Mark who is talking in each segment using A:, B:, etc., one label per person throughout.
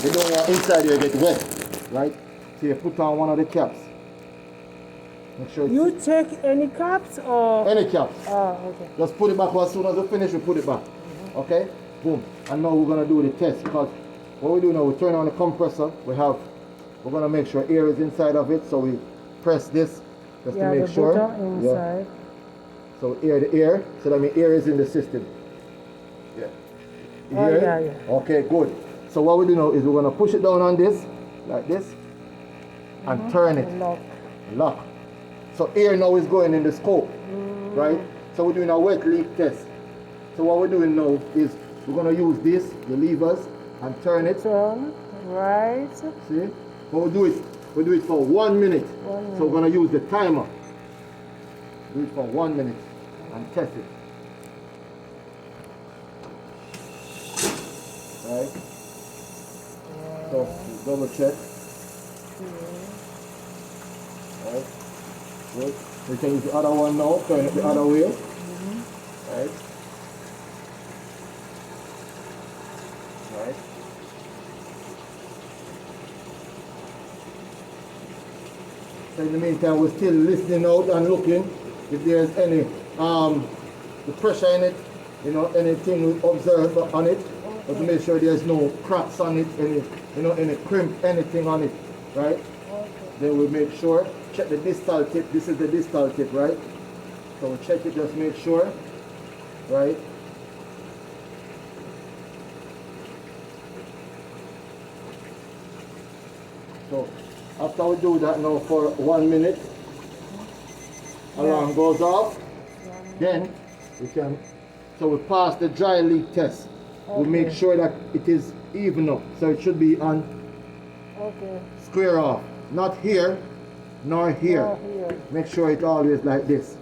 A: You don't want inside here get wet, right? So you put on one of the caps. Make sure
B: You take any caps or?
A: any caps.
B: Oh, okay.
A: Just put it back. As soon as we finish, we put it back. Okay? Boom. And now we're gonna do the test, because what we do now, we turn on the compressor. We're gonna make sure air is inside of it. So we press this just to make sure.
B: Inside.
A: So the air. So that means air is in the system. Yeah.
B: Yeah.
A: Okay, good. So what we do now is we're gonna push it down on this, like this, and turn it. Lock. So air now is going in the scope, right? So we're doing a wet leak test. So what we're doing now is we're gonna use this, the levers, and turn it.
B: Turn, right.
A: See? But we'll do it for 1 minute. So we're gonna use the timer. Do it for 1 minute and test it. Right? So double check. Right? Good. We can use the other one now, turn it the other way. Right? Right? So in the meantime, we're still listening out and looking if there's any the pressure in it, you know, anything we observe on it. But to make sure there's no cracks on it, any crimp, anything on it, right? Then we make sure, check the distal tip. This is the distal tip, right? So we check it, just make sure, right? So after we do that now for 1 minute, alarm goes off. Then we can, so we pass the dry leak test. We make sure that it is even up. So it should be on square off. Not here, nor here. Make sure it's always like this.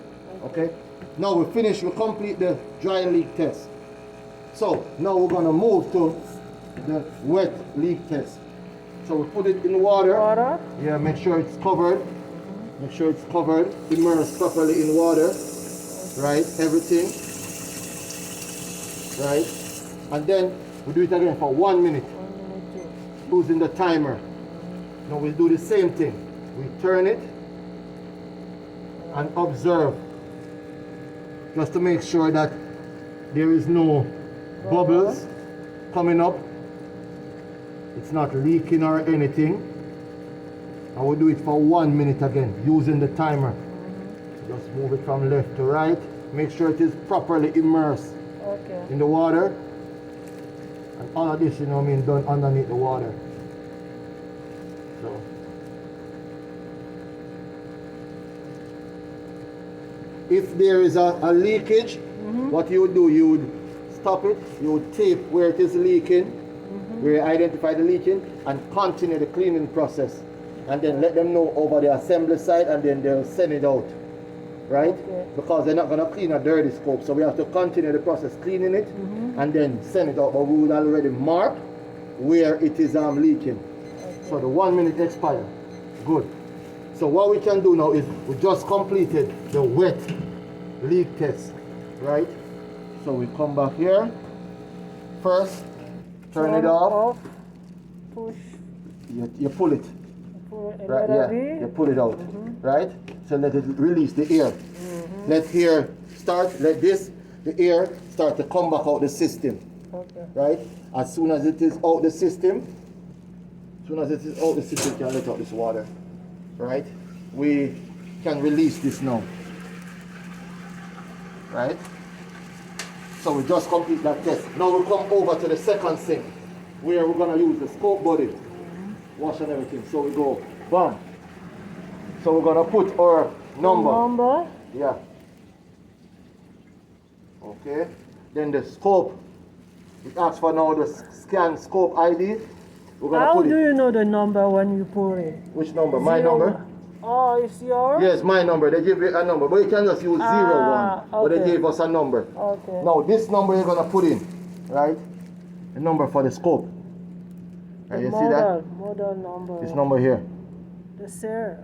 A: Okay? Now we finish, we complete the dry leak test. So now we're gonna move to the wet leak test. So we put it in water. Yeah, make sure it's covered. Make sure it's covered, immersed properly in water. Right, everything. Right? And then we do it again for 1 minute. Using the timer. Now we'll do the same thing. We turn it and observe. Just to make sure that there is no bubbles coming up. It's not leaking or anything. And we'll do it for 1 minute again, using the timer. Just move it from left to right. Make sure it is properly immersed in the water. And all of this, you know what I mean, done underneath the water. So. If there is a leakage, what you would do, you would stop it, you would tape where it is leaking, where you identify the leaking, and continue the cleaning process. And then let them know over the assembly side, and then they'll send it out. Right? Because they're not going to clean a dirty scope. So we have to continue the process cleaning it and then send it out. But we would already mark where it is leaking. So the 1 minute expired. Good. So what we can do now is we just completed the wet leak test. Right? So we come back here. First, turn it off.
B: Push.
A: You pull it. Right, yeah, you pull it out, right? So let it release the air. Let air start, let the air start to come back out the system, right? As soon as it is out the system, you can let out this water, right? We can release this now, right? So we just complete that test. Now we come over to the second sink, where we're gonna use the scope body. Wash and everything. So we go, bam. So we're gonna put our number. Yeah. Okay. Then the scope. It asks for now the scan scope ID. We're gonna
B: How do you know the number when you put it?
A: Which number? My number?
B: Oh, it's yours?
A: Yes, my number. They give you a number, but you can just use 01. But they gave us a number.
B: Okay.
A: Now this number you're gonna put in, right? The number for the scope. Right, you see that?
B: Model number.
A: This number here.
B: The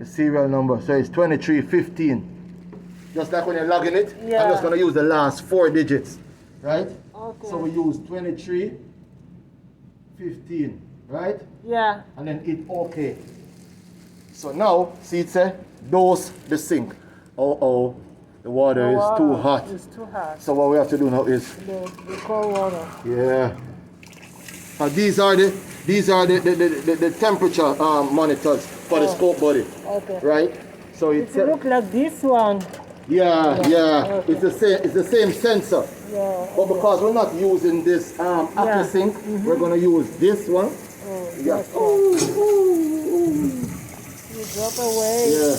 A: serial number. So it's 2315. Just like when you're logging it, I'm just going to use the last 4 digits. Right?
B: Okay.
A: So we use 2315. right?
B: Yeah.
A: And then hit OK. So now, see it say, dose the sink. Oh, the water is too hot.
B: It's too hot.
A: So what we have to do now is,
B: The cold water.
A: yeah. These are the temperature monitors for the scope body,
B: Okay.
A: right? So
B: It look like this one.
A: yeah.
B: Okay.
A: It's the same sensor.
B: Yeah.
A: But because we're not using this aqua sink, we're gonna use this one.
B: Oh,
A: Yeah.
B: that's one. You drop away.
A: Yeah.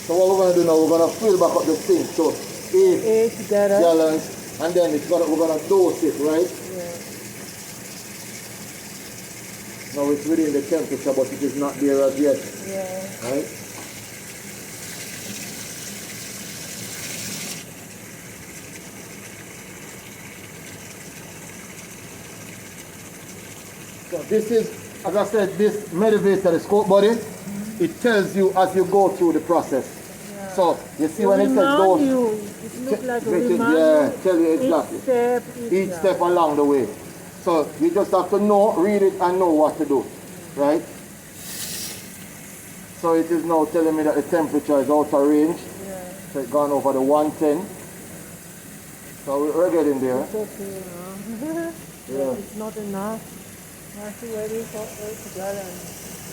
A: So what we're gonna do now, we're gonna fill back up the sink. So 8 gallons, and then we're gonna dose it, right?
B: Yeah.
A: Now it's within the temperature, but it is not there as yet,
B: Yeah.
A: right? So this is, as I said, this motivator, the scope body, it tells you as you go through the process.
B: Yeah.
A: So you see when it says dose,
B: It looks like a
A: tell you exactly. Each step along the way. So you just have to read it and know what to do, right? So it is now telling me that the temperature is out of range.
B: Yeah.
A: So it's gone over the 110. So we're getting there.
B: It's okay.
A: Yeah.
B: It's not enough. I have to wait for 8 gallons.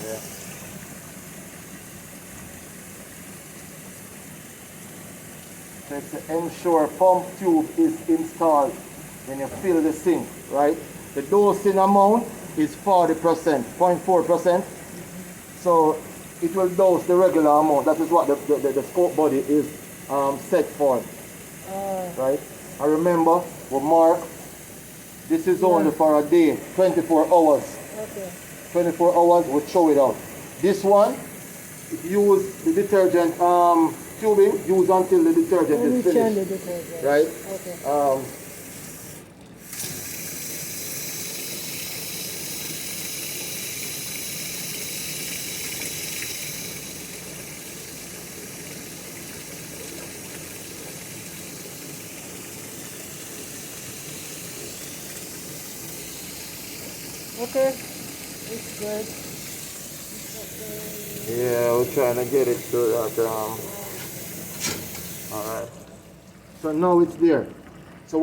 A: Yeah. So it's to ensure pump tube is installed when you fill the sink, right? The dosing amount is 40%, 0.4%. So it will dose the regular amount. That is what the scope body is set for, right? I remember we mark, this is only for a day, 24 hours.
B: Okay.
A: 24 hours, we'll throw it out. This one, use the detergent tubing, use until the detergent is finished.
B: The detergent.
A: Right?
B: Okay. Okay, it's good.
A: Yeah, we're trying to get it to that. Alright. So now it's there.